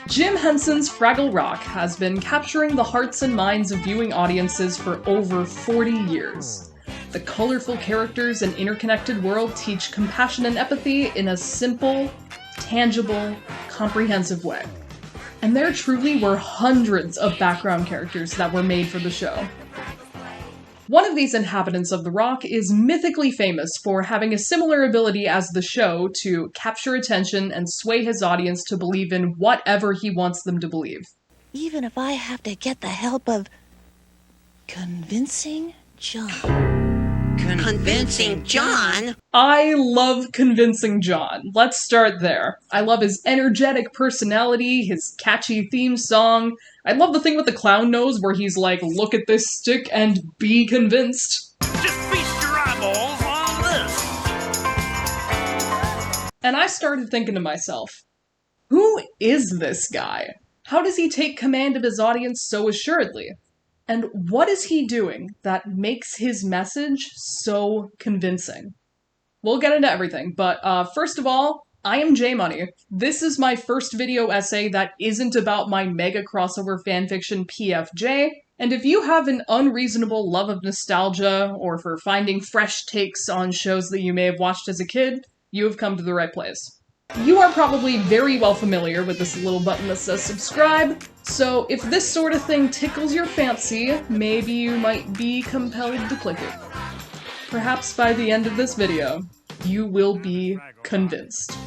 Jim Henson's Fraggle Rock has been capturing the hearts and minds of viewing audiences for over 40 years. The colorful characters and interconnected world teach compassion and empathy in a simple, tangible, comprehensive way. And there truly were hundreds of background characters that were made for the show. One of these inhabitants of the rock is mythically famous for having a similar ability as the show to capture attention and sway his audience to believe in whatever he wants them to believe. Even if I have to get the help of convincing John. Convincing John? I love Convincing John. Let's start there. I love his energetic personality, his catchy theme song. I love the thing with the clown nose where he's like, look at this stick and be convinced. Just feast your eyeballs on this. And I started thinking to myself, who is this guy? How does he take command of his audience so assuredly? And what is he doing that makes his message so convincing? We'll get into everything, but first of all, I am J-Money. This is my first video essay that isn't about my mega crossover fanfiction PFJ, and if you have an unreasonable love of nostalgia, or for finding fresh takes on shows that you may have watched as a kid, you have come to the right place. You are probably very well familiar with this little button that says subscribe, so if this sort of thing tickles your fancy, maybe you might be compelled to click it. Perhaps by the end of this video, you will be convinced.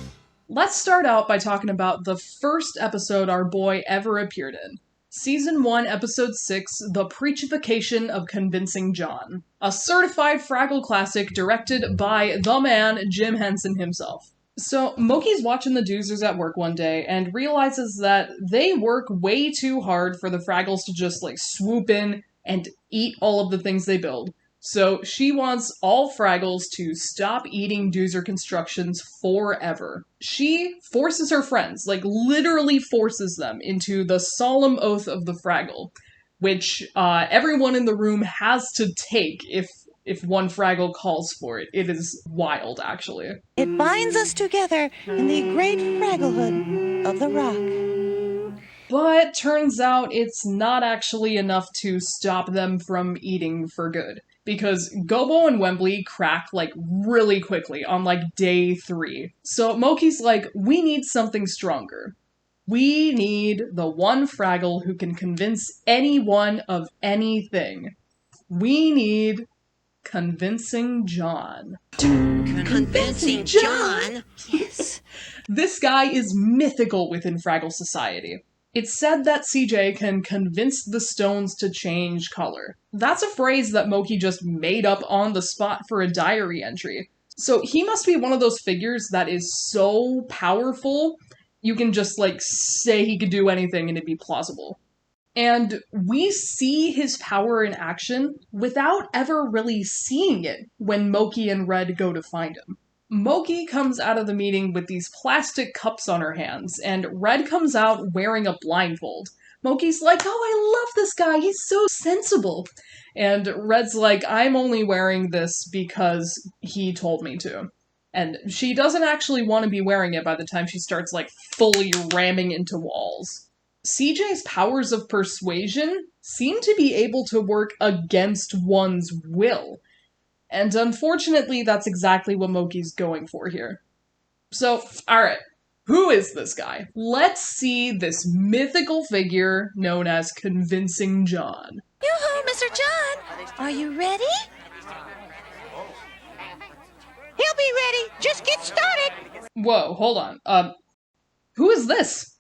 Let's start out by talking about the first episode our boy ever appeared in. Season 1, Episode 6, The Preachification of Convincing John. A certified Fraggle classic directed by the man, Jim Henson himself. So, Moki's watching the Doozers at work one day and realizes that they work way too hard for the Fraggles to just, swoop in and eat all of the things they build. So, she wants all Fraggles to stop eating Doozer constructions forever. She forces her friends, literally forces them into the solemn oath of the Fraggle, which everyone in the room has to take if one Fraggle calls for it. It is wild, actually. It binds us together in the great Fragglehood of the rock. But turns out it's not actually enough to stop them from eating for good. Because Gobo and Wembley crack, really quickly on, day 3. So Moki's like, we need something stronger. We need the one Fraggle who can convince anyone of anything. We need Convincing John. Convincing John? Yes. This guy is mythical within Fraggle society. It's said that CJ can convince the stones to change color. That's a phrase that Moki just made up on the spot for a diary entry. So he must be one of those figures that is so powerful, you can just, say he could do anything and it'd be plausible. And we see his power in action without ever really seeing it when Moki and Red go to find him. Moki comes out of the meeting with these plastic cups on her hands, and Red comes out wearing a blindfold. Moki's like, oh, I love this guy, he's so sensible. And Red's like, I'm only wearing this because he told me to. And she doesn't actually want to be wearing it by the time she starts, fully ramming into walls. CJ's powers of persuasion seem to be able to work against one's will. And unfortunately, that's exactly what Moki's going for here. So, alright, who is this guy? Let's see this mythical figure known as Convincing John. Yoo-hoo, Mr. John! Are you ready? He'll be ready! Just get started! Whoa, hold on. Who is this?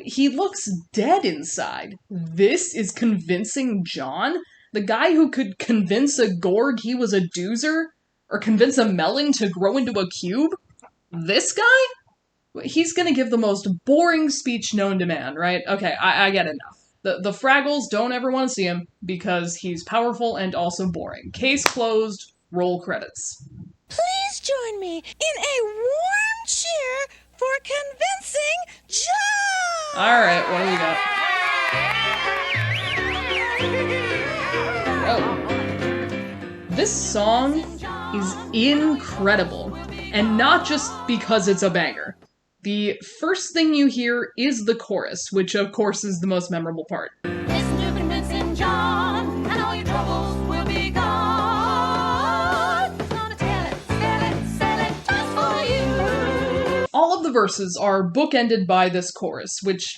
He looks dead inside. This is Convincing John? The guy who could convince a Gorg he was a Doozer? Or convince a melon to grow into a cube? This guy? He's gonna give the most boring speech known to man, right? Okay, I get enough. The Fraggles don't ever want to see him because he's powerful and also boring. Case closed, roll credits. Please join me in a warm cheer for Convincing John! Alright, what do we got? Oh. This song is incredible. And not just because it's a banger. The first thing you hear is the chorus, which of course is the most memorable part. Listen to convincing John, and all your troubles will be gone. He's gonna tell it, sell it just for you. All of the verses are bookended by this chorus, which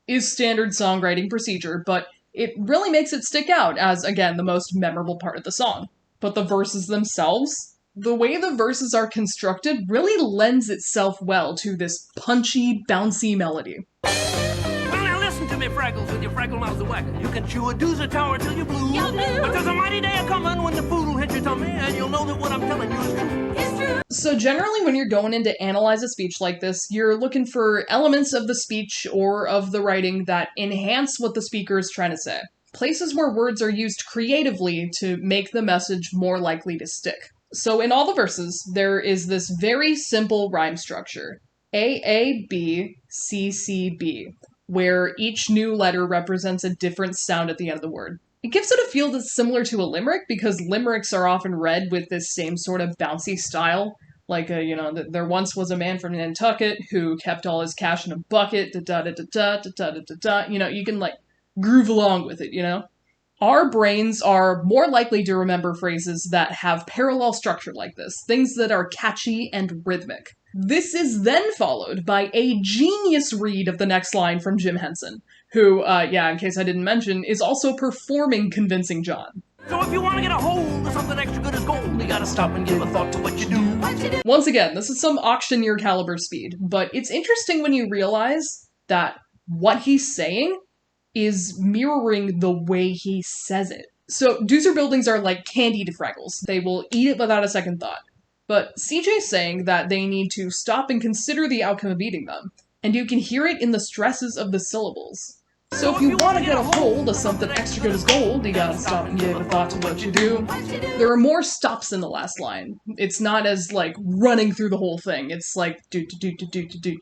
is standard songwriting procedure, but it really makes it stick out as, again, the most memorable part of the song. But the verses themselves, the way the verses are constructed really lends itself well to this punchy, bouncy melody. Well, now listen to me, Fraggles, with your Fraggle mouths a whacker. You can chew a doozer tower till you're blue. You're blue. But there's a mighty day a-comin' when the food will hit your tummy, and you'll know that what I'm telling you is true. It's true. So generally when you're going in to analyze a speech like this, you're looking for elements of the speech or of the writing that enhance what the speaker is trying to say. Places where words are used creatively to make the message more likely to stick. So in all the verses, there is this very simple rhyme structure. A, B, C, C, B, where each new letter represents a different sound at the end of the word. It gives it a feel that's similar to a limerick, because limericks are often read with this same sort of bouncy style. Like, there once was a man from Nantucket who kept all his cash in a bucket, da-da-da-da-da-da-da-da-da. You can, groove along with it, Our brains are more likely to remember phrases that have parallel structure like this, things that are catchy and rhythmic. This is then followed by a genius read of the next line from Jim Henson, who, in case I didn't mention, is also performing Convincing John. So if you want to get a hold of something extra good as gold, you gotta stop and give a thought to what you do. Once again, this is some auctioneer caliber speed, but it's interesting when you realize that what he's saying is mirroring the way he says it. So doozer buildings are like candy to Fraggles. They will eat it without a second thought. But CJ's saying that they need to stop and consider the outcome of eating them, and you can hear it in the stresses of the syllables. So if you want to get a hold of something extra good as gold, you gotta stop and give a thought to what you do. There are more stops in the last line. It's not as, running through the whole thing. It's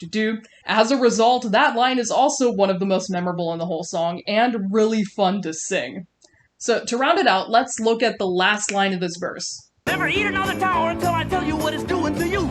do. As a result, that line is also one of the most memorable in the whole song, and really fun to sing. So to round it out, let's look at the last line of this verse. Never eat another tower until I tell you what it's doing to you.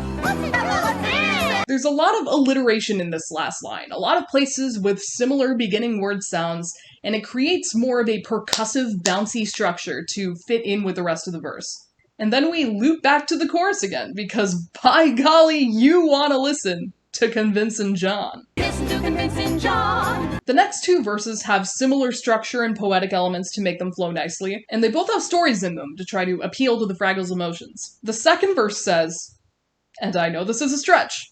There's a lot of alliteration in this last line, a lot of places with similar beginning word sounds, and it creates more of a percussive, bouncy structure to fit in with the rest of the verse. And then we loop back to the chorus again, because by golly, you want to listen to Convincing John. Listen to Convincing John. The next two verses have similar structure and poetic elements to make them flow nicely, and they both have stories in them to try to appeal to the Fraggles' emotions. The second verse says, and I know this is a stretch,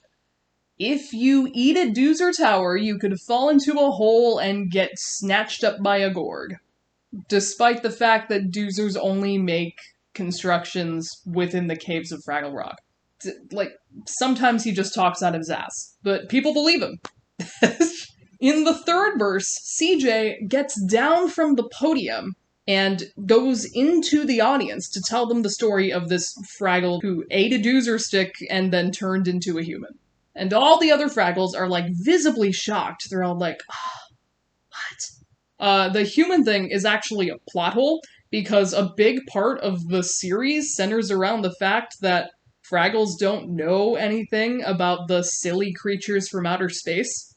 if you eat a doozer tower, you could fall into a hole and get snatched up by a gorg. Despite the fact that doozers only make constructions within the caves of Fraggle Rock. Sometimes he just talks out of his ass, but people believe him. In the third verse, CJ gets down from the podium and goes into the audience to tell them the story of this Fraggle who ate a doozer stick and then turned into a human. And all the other Fraggles are, visibly shocked. They're all like, oh, what? The human thing is actually a plot hole, because a big part of the series centers around the fact that Fraggles don't know anything about the silly creatures from outer space.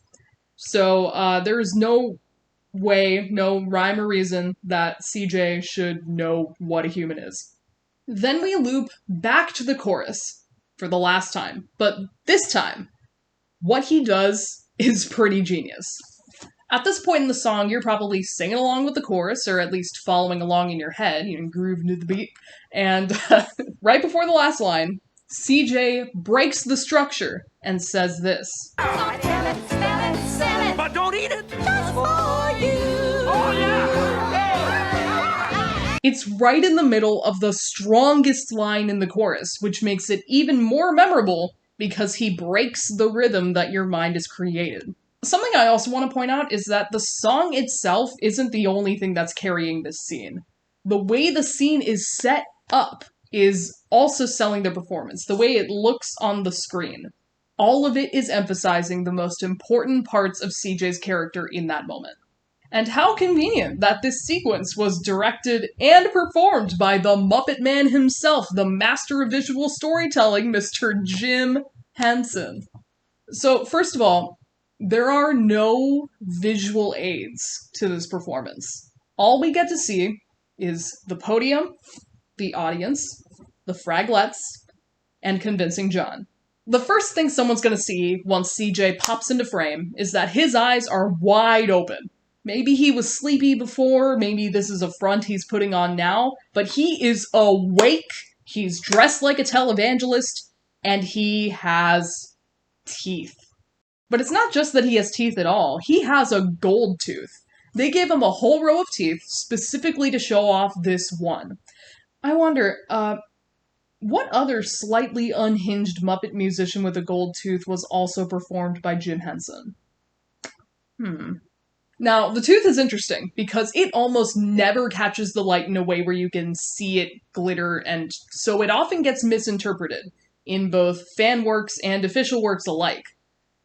So, there's no way, no rhyme or reason that CJ should know what a human is. Then we loop back to the chorus for the last time, but this time, what he does is pretty genius. At this point in the song, you're probably singing along with the chorus, or at least following along in your head, grooving to the beat, and right before the last line, CJ breaks the structure and says this. So tell it, spell it, sell it. But don't eat it. Just for you. Oh, yeah. It's right in the middle of the strongest line in the chorus, which makes it even more memorable because he breaks the rhythm that your mind has created. Something I also want to point out is that the song itself isn't the only thing that's carrying this scene. The way the scene is set up is also selling the performance, the way it looks on the screen. All of it is emphasizing the most important parts of CJ's character in that moment. And how convenient that this sequence was directed and performed by the Muppet Man himself, the master of visual storytelling, Mr. Jim Henson. So, first of all, there are no visual aids to this performance. All we get to see is the podium, the audience, the Fraglets, and convincing John. The first thing someone's gonna see once CJ pops into frame is that his eyes are wide open. Maybe he was sleepy before, maybe this is a front he's putting on now, but he is awake, he's dressed like a televangelist, and he has teeth. But it's not just that he has teeth at all, he has a gold tooth. They gave him a whole row of teeth specifically to show off this one. I wonder, what other slightly unhinged Muppet musician with a gold tooth was also performed by Jim Henson? Now, the tooth is interesting, because it almost never catches the light in a way where you can see it glitter, and so it often gets misinterpreted, in both fan works and official works alike,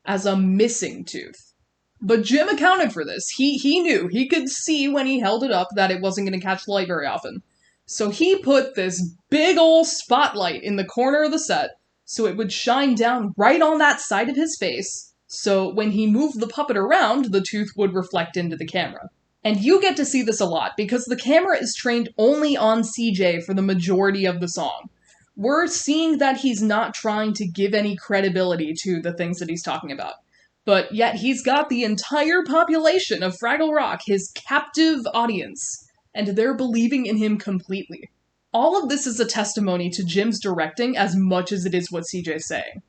as a missing tooth. But Jim accounted for this. He knew, he could see when he held it up that it wasn't going to catch the light very often. So he put this big ol' spotlight in the corner of the set, so it would shine down right on that side of his face, so when he moved the puppet around, the tooth would reflect into the camera. And you get to see this a lot, because the camera is trained only on CJ for the majority of the song. We're seeing that he's not trying to give any credibility to the things that he's talking about. But yet he's got the entire population of Fraggle Rock, his captive audience, and they're believing in him completely. All of this is a testimony to Jim's directing as much as it is what CJ's saying.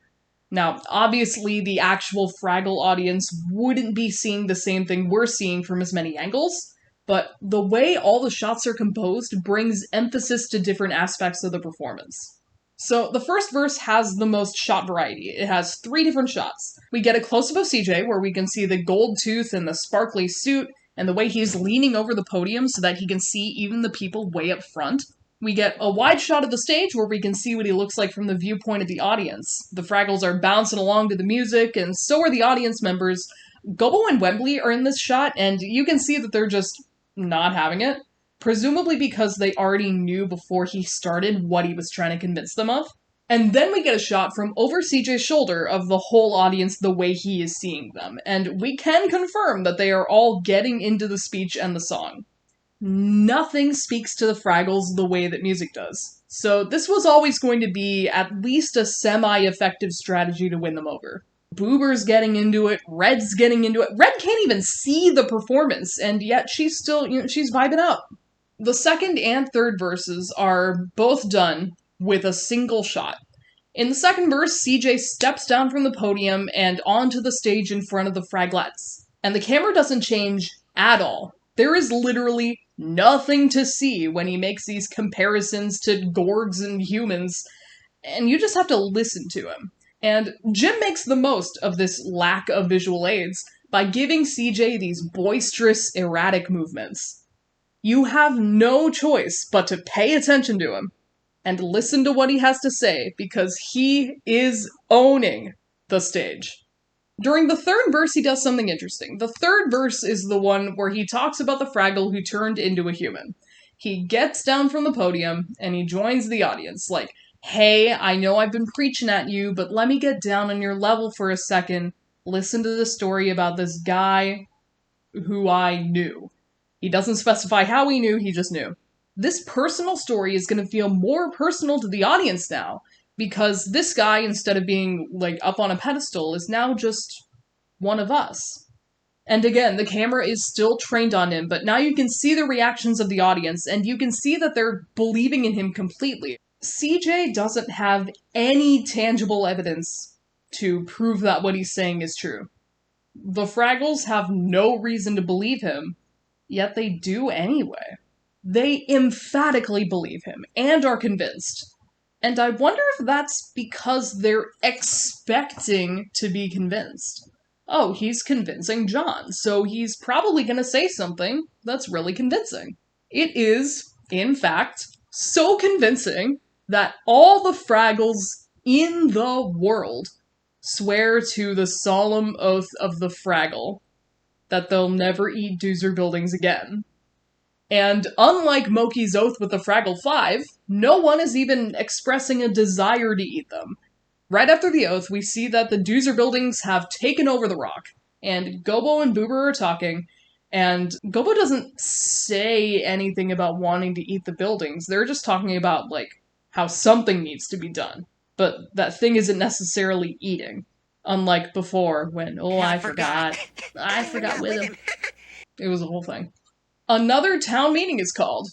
Now, obviously, the actual Fraggle audience wouldn't be seeing the same thing we're seeing from as many angles, but the way all the shots are composed brings emphasis to different aspects of the performance. So, the first verse has the most shot variety. It has 3 different shots. We get a close-up of CJ, where we can see the gold tooth and the sparkly suit, and the way he's leaning over the podium so that he can see even the people way up front. We get a wide shot of the stage where we can see what he looks like from the viewpoint of the audience. The Fraggles are bouncing along to the music, and so are the audience members. Gobbo and Wembley are in this shot, and you can see that they're just not having it. Presumably because they already knew before he started what he was trying to convince them of. And then we get a shot from over CJ's shoulder of the whole audience the way he is seeing them, and we can confirm that they are all getting into the speech and the song. Nothing speaks to the Fraggles the way that music does. So this was always going to be at least a semi-effective strategy to win them over. Boober's getting into it, Red's getting into it. Red can't even see the performance, and yet she's still, she's vibing up. The second and third verses are both done with a single shot. In the second verse, CJ steps down from the podium and onto the stage in front of the Fraglets. And the camera doesn't change at all. There is literally nothing to see when he makes these comparisons to Gorgs and humans, and you just have to listen to him. And Jim makes the most of this lack of visual aids by giving CJ these boisterous, erratic movements. You have no choice but to pay attention to him and listen to what he has to say, because he is owning the stage. During the third verse, he does something interesting. The third verse is the one where he talks about the Fraggle who turned into a human. He gets down from the podium, and he joins the audience, like, hey, I know I've been preaching at you, but let me get down on your level for a second. Listen to the story about this guy who I knew. He doesn't specify how he knew, he just knew. This personal story is going to feel more personal to the audience now, because this guy, instead of being, like, up on a pedestal, is now just one of us. And again, the camera is still trained on him, but now you can see the reactions of the audience, and you can see that they're believing in him completely. CJ doesn't have any tangible evidence to prove that what he's saying is true. The Fraggles have no reason to believe him, yet they do anyway. They emphatically believe him, and are convinced. And I wonder if that's because they're expecting to be convinced. Oh, he's convincing John, so he's probably gonna say something that's really convincing. It is, in fact, so convincing that all the Fraggles in the world swear to the solemn oath of the Fraggle that they'll never eat Doozer buildings again. And unlike Moki's oath with the Fraggle 5, no one is even expressing a desire to eat them. Right after the oath, we see that the Doozer buildings have taken over the rock, and Gobo and Boober are talking, and Gobo doesn't say anything about wanting to eat the buildings. They're just talking about, like, how something needs to be done. But that thing isn't necessarily eating. Unlike before, when, I forgot. I forgot with him. It was a whole thing. Another town meeting is called,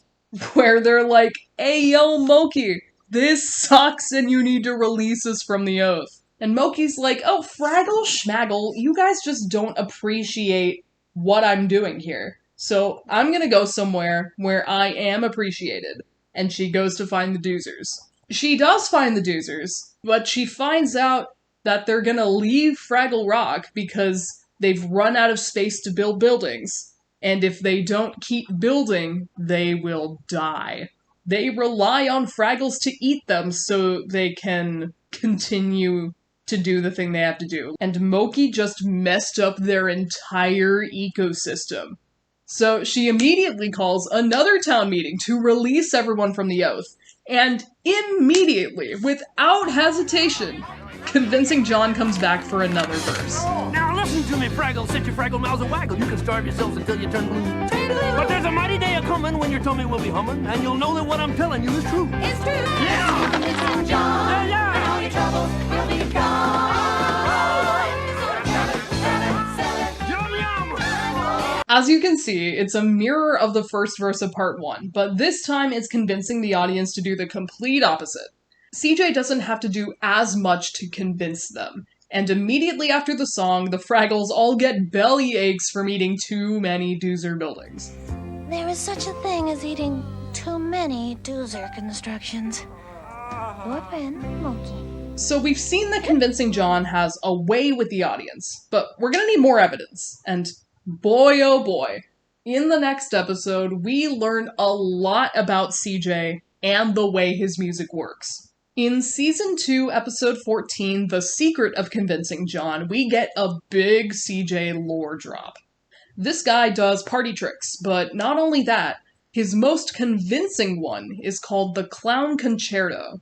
where they're like, hey, yo, Moki, this sucks and you need to release us from the oath. And Moki's like, oh, Fraggle Schmaggle, you guys just don't appreciate what I'm doing here. So I'm gonna go somewhere where I am appreciated. And she goes to find the Doozers. She does find the Doozers, but she finds out that they're gonna leave Fraggle Rock because they've run out of space to build buildings. And if they don't keep building, they will die. They rely on Fraggles to eat them so they can continue to do the thing they have to do. And Moki just messed up their entire ecosystem. So she immediately calls another town meeting to release everyone from the oath. And immediately, without hesitation, Convincing John comes back for another verse. Now listen to me, Fraggle. Sit your Fraggle mouths and waggle. You can starve yourselves until you turn blue. But there's a mighty day a-comin' when your tummy will be hummin', and you'll know that what I'm telling you is true. It's true. Yeah! Convincing John. Yeah. And all your troubles will be gone. Yum, yum! As you can see, it's a mirror of the first verse of part 1, but this time it's convincing the audience to do the complete opposite. CJ doesn't have to do as much to convince them, and immediately after the song, the Fraggles all get belly aches from eating too many Doozer buildings. There is such a thing as eating too many Doozer constructions. Whoopin' Moki. So we've seen that Convincing John has a way with the audience, but we're gonna need more evidence, and boy oh boy. In the next episode, we learn a lot about CJ and the way his music works. In Season 2, Episode 14, The Secret of Convincing John, we get a big CJ lore drop. This guy does party tricks, but not only that, his most convincing one is called the Clown Concerto,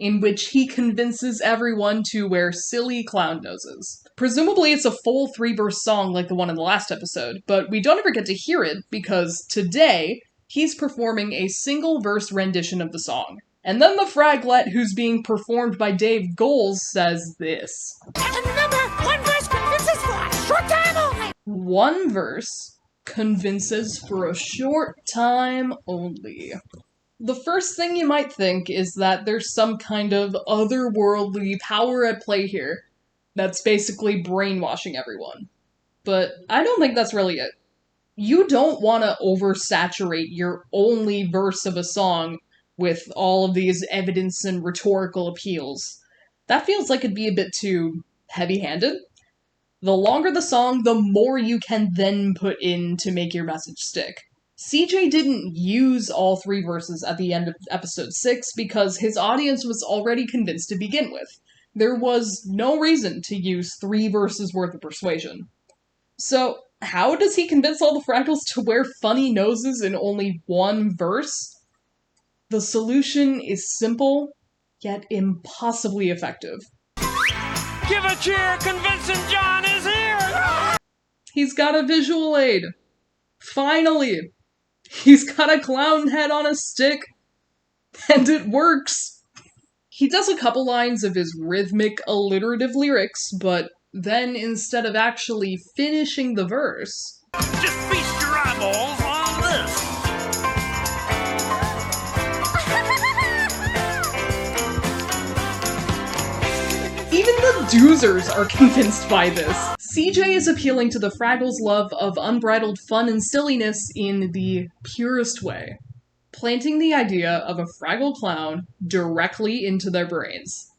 in which he convinces everyone to wear silly clown noses. Presumably it's a full 3-verse song like the one in the last episode, but we don't ever get to hear it because today he's performing a single-verse rendition of the song. And then the Fraglet, who's being performed by Dave Goles, says this. And remember, one verse convinces for a short time only. One verse convinces for a short time only. The first thing you might think is that there's some kind of otherworldly power at play here that's basically brainwashing everyone. But I don't think that's really it. You don't want to oversaturate your only verse of a song with all of these evidence and rhetorical appeals. That feels like it'd be a bit too heavy-handed. The longer the song, the more you can then put in to make your message stick. CJ didn't use all 3 verses at the end of episode 6 because his audience was already convinced to begin with. There was no reason to use 3 verses worth of persuasion. So, how does he convince all the Fraggles to wear funny noses in only 1 verse? The solution is simple, yet impossibly effective. Give a cheer, Convincing John is here! He's got a visual aid. Finally! He's got a clown head on a stick, and it works! He does a couple lines of his rhythmic, alliterative lyrics, but then instead of actually finishing the verse... Just feast your eyeballs on this! Even the Doozers are convinced by this. CJ is appealing to the Fraggles' love of unbridled fun and silliness in the purest way, planting the idea of a Fraggle clown directly into their brains.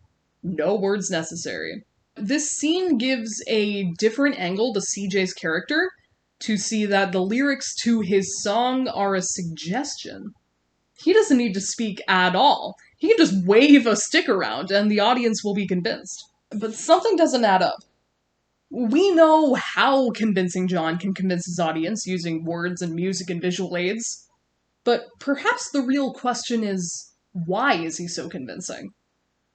No words necessary. This scene gives a different angle to CJ's character to see that the lyrics to his song are a suggestion. He doesn't need to speak at all. He can just wave a stick around and the audience will be convinced. But something doesn't add up. We know how Convincing John can convince his audience using words and music and visual aids, but perhaps the real question is, why is he so convincing?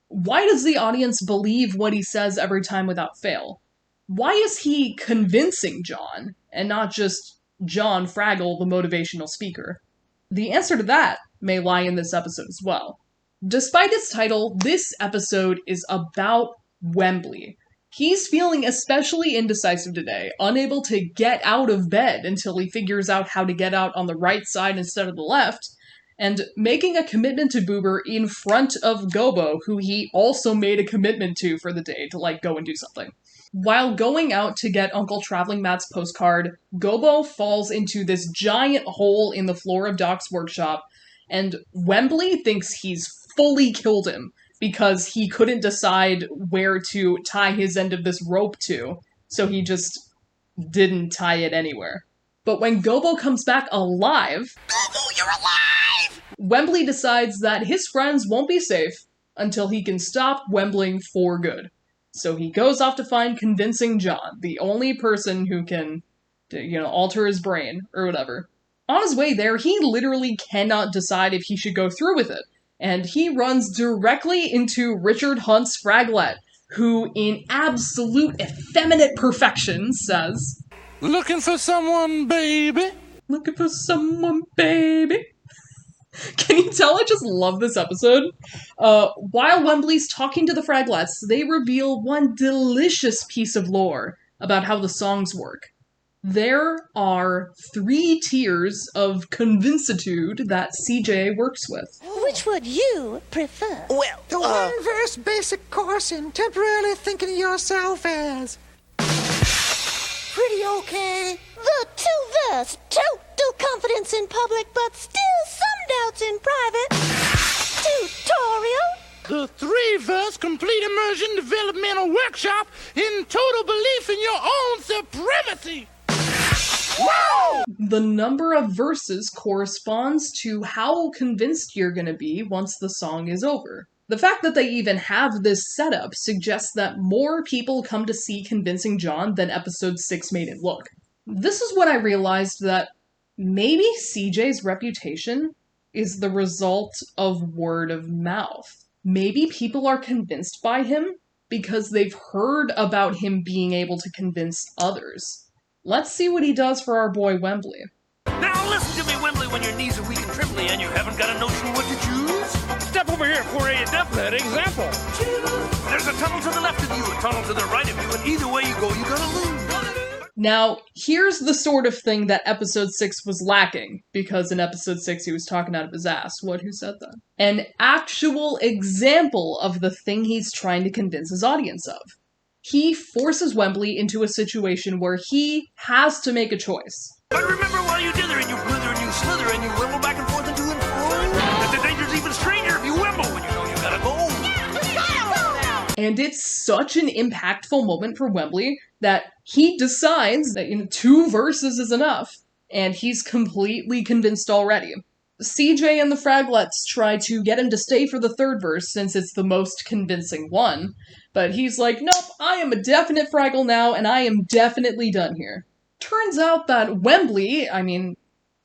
Why does the audience believe what he says every time without fail? Why is he convincing John, and not just John Fraggle, the motivational speaker? The answer to that may lie in this episode as well. Despite its title, this episode is about Wembley. He's feeling especially indecisive today, unable to get out of bed until he figures out how to get out on the right side instead of the left, and making a commitment to Boober in front of Gobo, who he also made a commitment to for the day to, go and do something. While going out to get Uncle Traveling Matt's postcard, Gobo falls into this giant hole in the floor of Doc's workshop, and Wembley thinks he's fully killed him because he couldn't decide where to tie his end of this rope to, so he just didn't tie it anywhere. But when Gobo comes back alive, Gobo, you're alive! Wembley decides that his friends won't be safe until he can stop Wembling for good. So he goes off to find Convincing John, the only person who can, alter his brain, or whatever. On his way there, he literally cannot decide if he should go through with it, and he runs directly into Richard Hunt's Fraglet, who, in absolute effeminate perfection, says, "Looking for someone, baby?" "Looking for someone, baby?" Can you tell I just love this episode? While Wembley's talking to the Fraglets, they reveal one delicious piece of lore about how the songs work. There are 3 tiers of convincitude that CJ works with. Which would you prefer? Well, The one verse basic course in temporarily thinking of yourself as pretty okay. The 2-verse total confidence in public, but still some doubts in private. Tutorial. The 3-verse complete immersion developmental workshop in total belief in your own supremacy. Whoa! The number of verses corresponds to how convinced you're gonna be once the song is over. The fact that they even have this setup suggests that more people come to see Convincing John than episode 6 made it look. This is when I realized that maybe CJ's reputation is the result of word of mouth. Maybe people are convinced by him because they've heard about him being able to convince others. Let's see what he does for our boy Wembley. Now listen to me, Wembley, when your knees are weak and trembly and you haven't got a notion what to choose. Step over here for a definite example. There's a tunnel to the left of you, a tunnel to the right of you, and either way you go, you're gonna lose. Now, here's the sort of thing that episode 6 was lacking, because in episode 6 he was talking out of his ass. Who said that? An actual example of the thing he's trying to convince his audience of. He forces Wembley into a situation where he has to make a choice. But remember while you dither and you blither and you slither and you wimble back and forth and to and fro, that the danger's even stranger if you wimble when you know you gotta go. And it's such an impactful moment for Wembley that he decides that 2 verses is enough, and he's completely convinced already. CJ and the Fraglets try to get him to stay for the 3rd verse since it's the most convincing one, but he's like, nope, I am a definite Fraggle now, and I am definitely done here. Turns out that Wembley,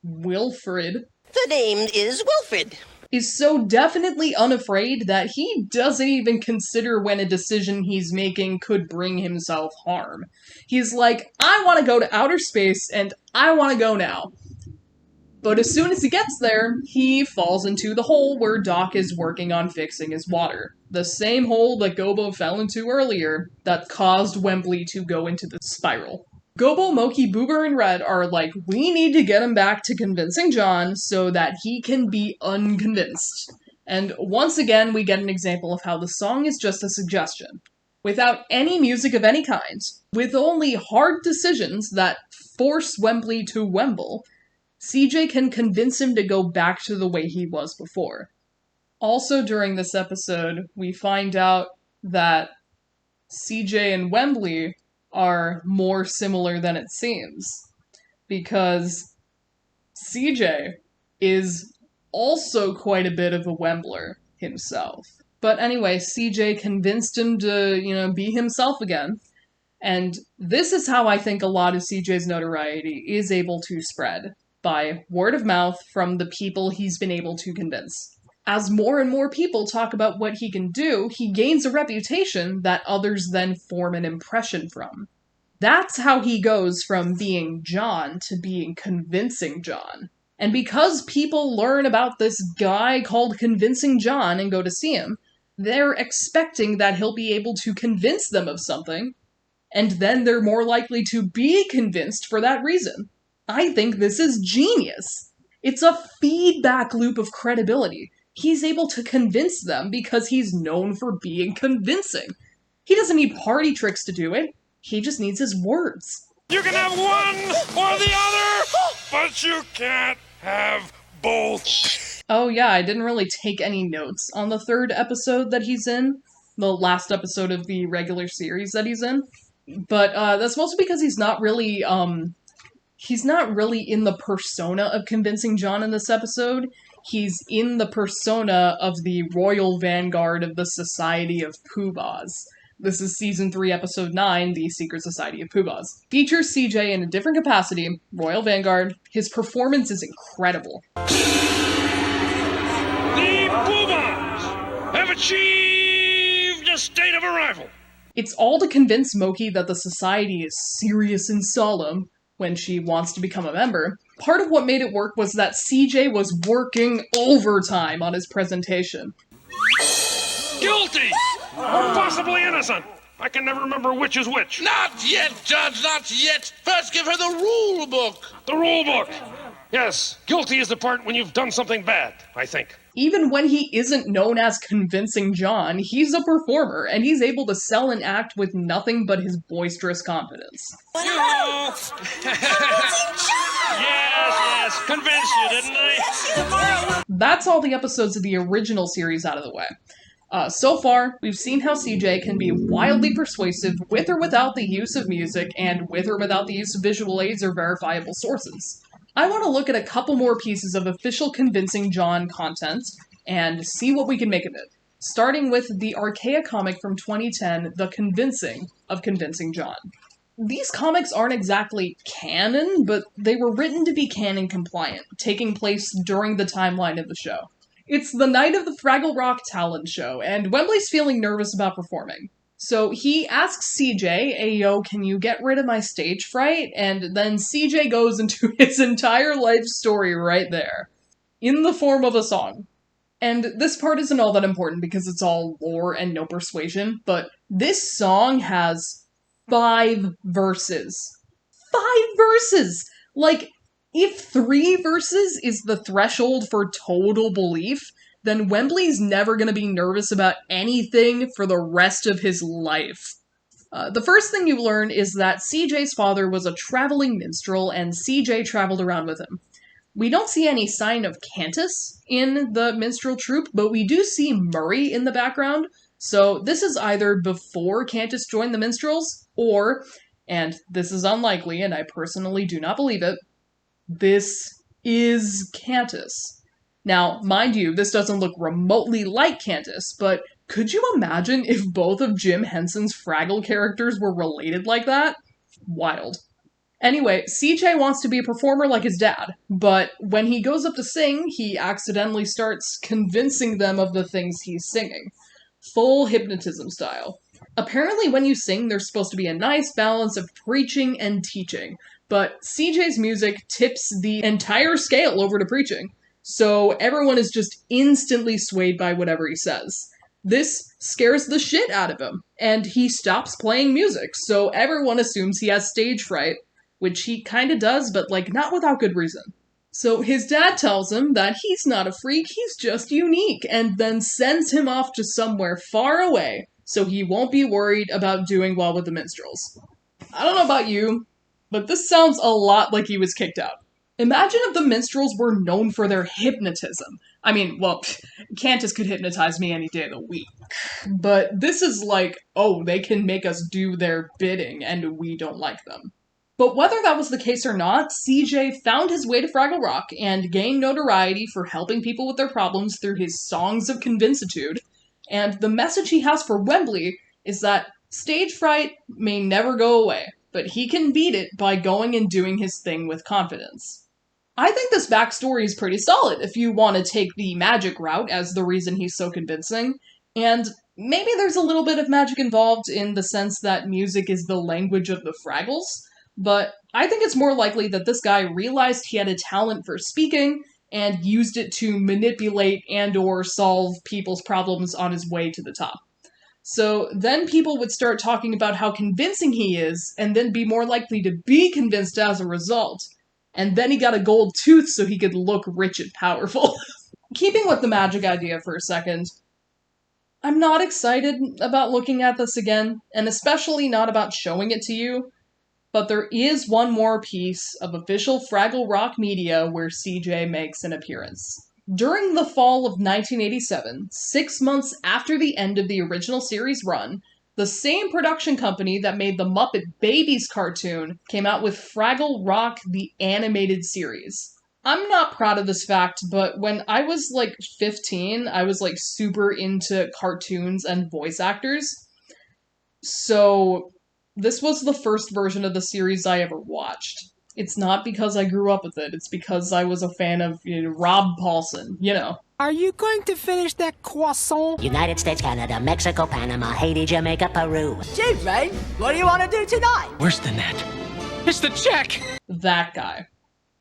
Wilfred, the name is Wilfred. is so definitely unafraid that he doesn't even consider when a decision he's making could bring himself harm. He's like, I want to go to outer space, and I want to go now. But as soon as he gets there, he falls into the hole where Doc is working on fixing his water. The same hole that Gobo fell into earlier that caused Wembley to go into the spiral. Gobo, Moki, Boober, and Red are like, we need to get him back to Convincing John so that he can be unconvinced. And once again, we get an example of how the song is just a suggestion. Without any music of any kind, with only hard decisions that force Wembley to wemble, CJ can convince him to go back to the way he was before. Also during this episode, we find out that CJ and Wembley are more similar than it seems, because CJ is also quite a bit of a Wembler himself. But anyway, CJ convinced him to, be himself again, and this is how I think a lot of CJ's notoriety is able to spread, by word of mouth from the people he's been able to convince. As more and more people talk about what he can do, he gains a reputation that others then form an impression from. That's how he goes from being John to being Convincing John. And because people learn about this guy called Convincing John and go to see him, they're expecting that he'll be able to convince them of something, and then they're more likely to be convinced for that reason. I think this is genius. It's a feedback loop of credibility. He's able to convince them because he's known for being convincing. He doesn't need party tricks to do it. He just needs his words. You can have one or the other, but you can't have both. Oh yeah, I didn't really take any notes on the third episode that he's in. The last episode of the regular series that he's in. But that's mostly because he's not really in the persona of Convincing John in this episode. He's in the persona of the Royal Vanguard of the Society of Poohbahs. This is Season 3, Episode 9, The Secret Society of Poohbahs. Features CJ in a different capacity, Royal Vanguard. His performance is incredible. The Poohbahs have achieved a state of arrival. It's all to convince Moki that the society is serious and solemn when she wants to become a member. Part of what made it work was that CJ was working overtime on his presentation. Guilty! Or possibly innocent. I can never remember which is which. Not yet, Judge, not yet. First give her the rule book. The rule book. Yes, guilty is the part when you've done something bad, I think. Even when he isn't known as Convincing John, he's a performer, and he's able to sell an act with nothing but his boisterous confidence. Yes, convinced you, didn't I? That's all the episodes of the original series out of the way. So far, we've seen how CJ can be wildly persuasive with or without the use of music, and with or without the use of visual aids or verifiable sources. I want to look at a couple more pieces of official Convincing John content, and see what we can make of it. Starting with the Archaia comic from 2010, The Convincing of Convincing John. These comics aren't exactly canon, but they were written to be canon compliant, taking place during the timeline of the show. It's the night of the Fraggle Rock talent show, and Wembley's feeling nervous about performing. So he asks CJ, "Hey yo, can you get rid of my stage fright?" And then CJ goes into his entire life story right there, in the form of a song. And this part isn't all that important because it's all lore and no persuasion, but this song has 5 verses. 5 verses! Like, if 3 verses is the threshold for total belief, then Wembley's never going to be nervous about anything for the rest of his life. The first thing you learn is that CJ's father was a traveling minstrel, and CJ traveled around with him. We don't see any sign of Cantus in the minstrel troupe, but we do see Murray in the background, so this is either before Cantus joined the minstrels, or, and this is unlikely, and I personally do not believe it, this is Cantus. Now, mind you, this doesn't look remotely like Cantus, but could you imagine if both of Jim Henson's Fraggle characters were related like that? Wild. Anyway, CJ wants to be a performer like his dad, but when he goes up to sing, he accidentally starts convincing them of the things he's singing. Full hypnotism style. Apparently when you sing, there's supposed to be a nice balance of preaching and teaching, but CJ's music tips the entire scale over to preaching. So everyone is just instantly swayed by whatever he says. This scares the shit out of him, and he stops playing music, so everyone assumes he has stage fright, which he kinda does, but not without good reason. So his dad tells him that he's not a freak, he's just unique, and then sends him off to somewhere far away, so he won't be worried about doing well with the minstrels. I don't know about you, but this sounds a lot like he was kicked out. Imagine if the minstrels were known for their hypnotism. I mean, well, Cantus could hypnotize me any day of the week. But this is oh, they can make us do their bidding, and we don't like them. But whether that was the case or not, CJ found his way to Fraggle Rock and gained notoriety for helping people with their problems through his songs of convincitude. And the message he has for Wembley is that stage fright may never go away, but he can beat it by going and doing his thing with confidence. I think this backstory is pretty solid if you want to take the magic route as the reason he's so convincing, and maybe there's a little bit of magic involved in the sense that music is the language of the Fraggles, but I think it's more likely that this guy realized he had a talent for speaking and used it to manipulate and or solve people's problems on his way to the top. So then people would start talking about how convincing he is, and then be more likely to be convinced as a result. And then he got a gold tooth so he could look rich and powerful. Keeping with the magic idea for a second, I'm not excited about looking at this again, and especially not about showing it to you, but there is one more piece of official Fraggle Rock media where CJ makes an appearance. During the fall of 1987, 6 months after the end of the original series run, the same production company that made the Muppet Babies cartoon came out with Fraggle Rock, the animated series. I'm not proud of this fact, but when I was 15, I was super into cartoons and voice actors. So this was the first version of the series I ever watched. It's not because I grew up with it, it's because I was a fan of Rob Paulson, Are you going to finish that croissant? United States, Canada, Mexico, Panama, Haiti, Jamaica, Peru. Gee, Ray, what do you want to do tonight? Where's the net? It's the check! That guy.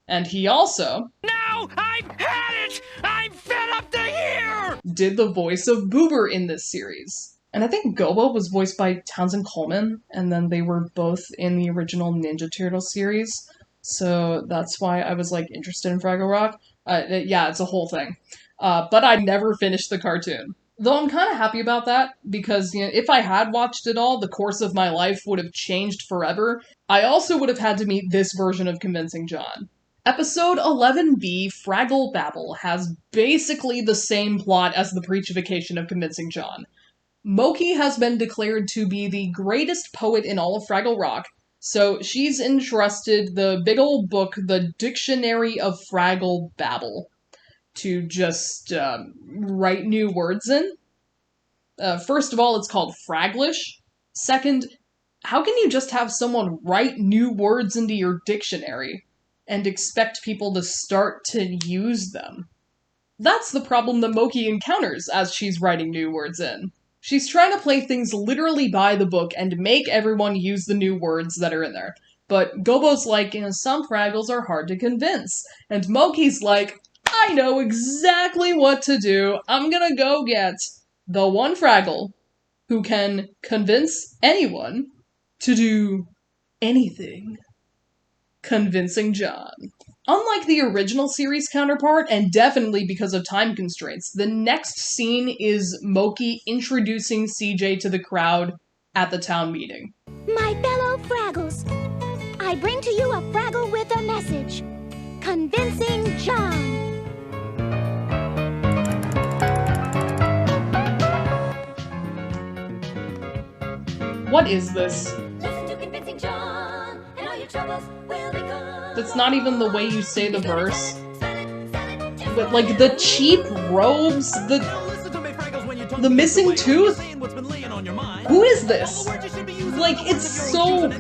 And he also... No! I've had it! I'm fed up to here! ...did the voice of Boober in this series. And I think Gobo was voiced by Townsend Coleman, and then they were both in the original Ninja Turtles series. So that's why I was interested in Fraggle Rock. Yeah, it's a whole thing. But I never finished the cartoon. Though I'm kind of happy about that, because if I had watched it all, the course of my life would have changed forever. I also would have had to meet this version of Convincing John. Episode 11B, Fraggle Babble, has basically the same plot as the Preachification of Convincing John. Moki has been declared to be the greatest poet in all of Fraggle Rock, so she's entrusted the big old book, the Dictionary of Fraggle Babble, to just write new words in. First of all, it's called Fraglish. Second, how can you just have someone write new words into your dictionary and expect people to start to use them? That's the problem that Moki encounters as she's writing new words in. She's trying to play things literally by the book and make everyone use the new words that are in there. But Gobo's like, some Fraggles are hard to convince. And Moki's like, I know exactly what to do. I'm gonna go get the one Fraggle who can convince anyone to do anything. Convincing John. Unlike the original series counterpart, and definitely because of time constraints, the next scene is Moki introducing CJ to the crowd at the town meeting. My fellow Fraggles, I bring to you a Fraggle with a message. Convincing John. What is this? Listen to Convincing John, and all your troubles will be gone. That's not even the way you say the verse. But the cheap robes, the missing tooth? Who is this? It's so...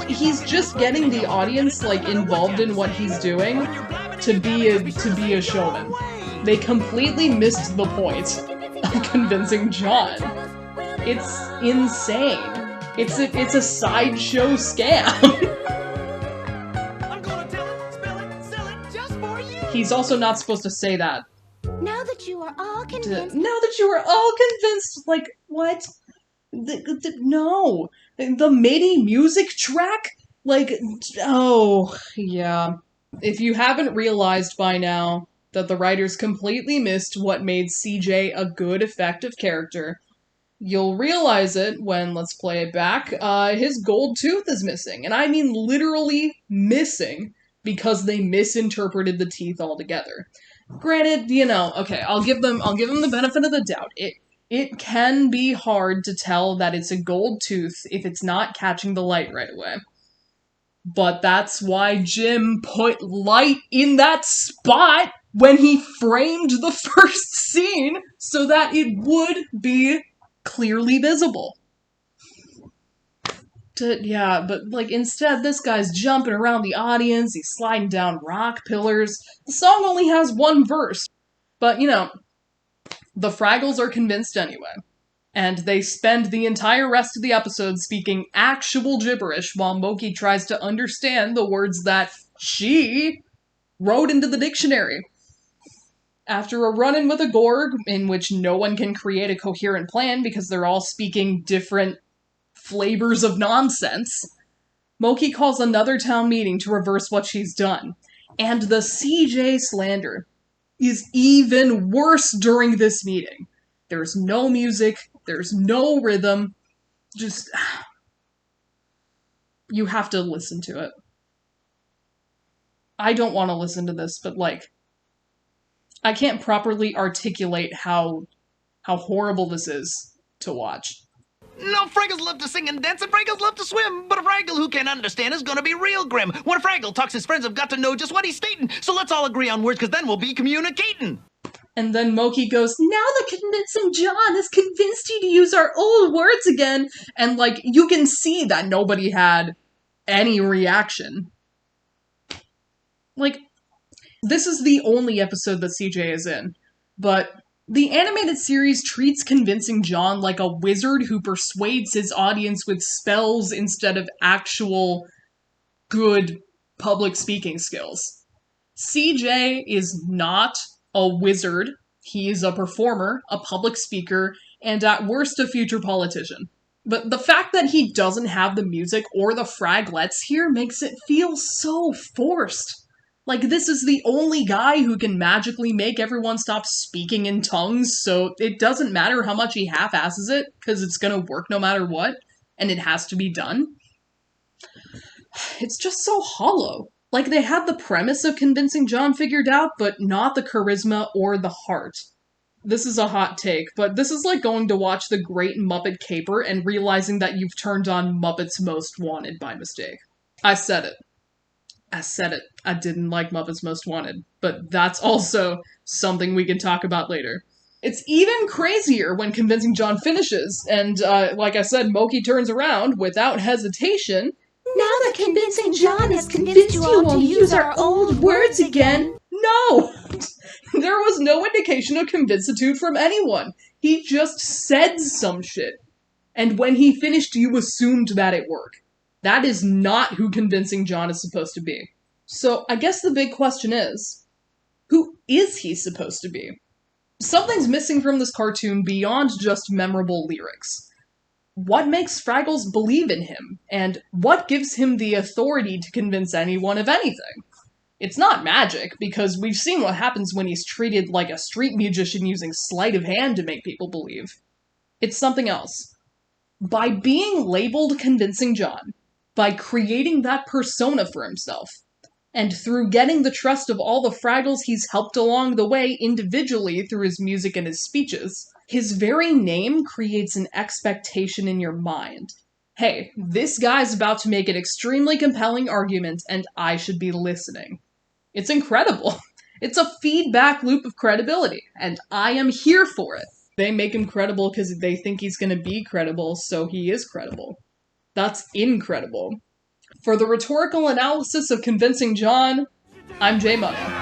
he's just getting the audience, involved in what he's doing to be a showman. They completely missed the point of Convincing John. It's insane. It's a sideshow scam. He's also not supposed to say that. Now that you are all convinced... What? No. The MIDI music track? Oh, yeah. If you haven't realized by now that the writers completely missed what made CJ a good, effective character, you'll realize it when, let's play it back, his gold tooth is missing. And I mean literally missing, because they misinterpreted the teeth altogether. Granted, okay, I'll give them the benefit of the doubt. It can be hard to tell that it's a gold tooth if it's not catching the light right away. But that's why Jim put light in that spot when he framed the first scene, so that it would be clearly visible. Yeah, but like instead this guy's jumping around the audience, he's sliding down rock pillars. The song only has one verse. But you know, the Fraggles are convinced anyway. And they spend the entire rest of the episode speaking actual gibberish while Moki tries to understand the words that she wrote into the dictionary. After a run-in with a Gorg, in which no one can create a coherent plan because they're all speaking different flavors of nonsense, Moki calls another town meeting to reverse what she's done. And the CJ slander is even worse during this meeting. There's no music, there's no rhythm, just... You have to listen to it. I don't want to listen to this, but like... I can't properly articulate how horrible this is to watch. No, Fraggles love to sing and dance, and Fraggles love to swim. But a Fraggle who can't understand is gonna be real grim. When a Fraggle talks, his friends have got to know just what he's stating. So let's all agree on words, because then we'll be communicating. And then Moki goes, now the convincing John has convinced you to use our old words again. And like, you can see that nobody had any reaction. Like, this is the only episode that CJ is in, but the animated series treats convincing John like a wizard who persuades his audience with spells instead of actual good public speaking skills. CJ is not a wizard. He is a performer, a public speaker, and at worst a future politician. But the fact that he doesn't have the music or the Fraglets here makes it feel so forced. Like, this is the only guy who can magically make everyone stop speaking in tongues, so it doesn't matter how much he half-asses it, because it's gonna work no matter what, and it has to be done. It's just so hollow. Like, they had the premise of convincing John figured out, but not the charisma or the heart. This is a hot take, but this is like going to watch The Great Muppet Caper and realizing that you've turned on Muppets Most Wanted by mistake. I said it. I didn't like Muppets Most Wanted, but that's also something we can talk about later. It's even crazier when Convincing John finishes, and like I said, Moki turns around without hesitation. Now that Convincing John has convinced you all to use our old words again. No! There was no indication of convincitude from anyone. He just said some shit. And when he finished, you assumed that it worked. That is not who Convincing John is supposed to be. So I guess the big question is, who is he supposed to be? Something's missing from this cartoon beyond just memorable lyrics. What makes Fraggles believe in him? And what gives him the authority to convince anyone of anything? It's not magic, because we've seen what happens when he's treated like a street musician using sleight of hand to make people believe. It's something else. By being labeled Convincing John, by creating that persona for himself, and through getting the trust of all the Fraggles he's helped along the way individually through his music and his speeches, his very name creates an expectation in your mind. Hey, this guy's about to make an extremely compelling argument, and I should be listening. It's incredible. It's a feedback loop of credibility, and I am here for it. They make him credible because they think he's gonna be credible, so he is credible. That's incredible. For the rhetorical analysis of Convincing John, I'm Jay Mutton.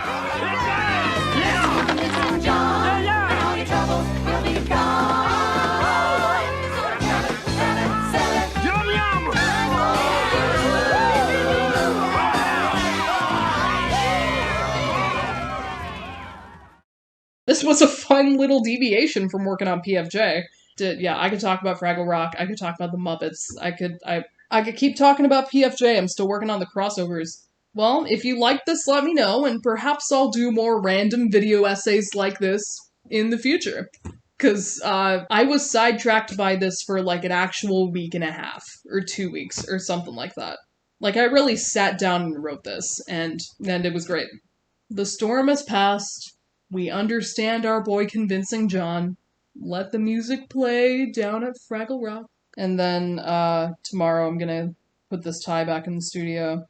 This was a fun little deviation from working on PFJ. I could talk about Fraggle Rock, I could talk about the Muppets, I could keep talking about PFJ, I'm still working on the crossovers. Well, if you like this, let me know, and perhaps I'll do more random video essays like this in the future. Because I was sidetracked by this for like an actual week and a half, or 2 weeks, or something like that. Like, I really sat down and wrote this, and it was great. The storm has passed, we understand our boy Convincing John. Let the music play down at Fraggle Rock. And then tomorrow I'm gonna put this tie back in the studio.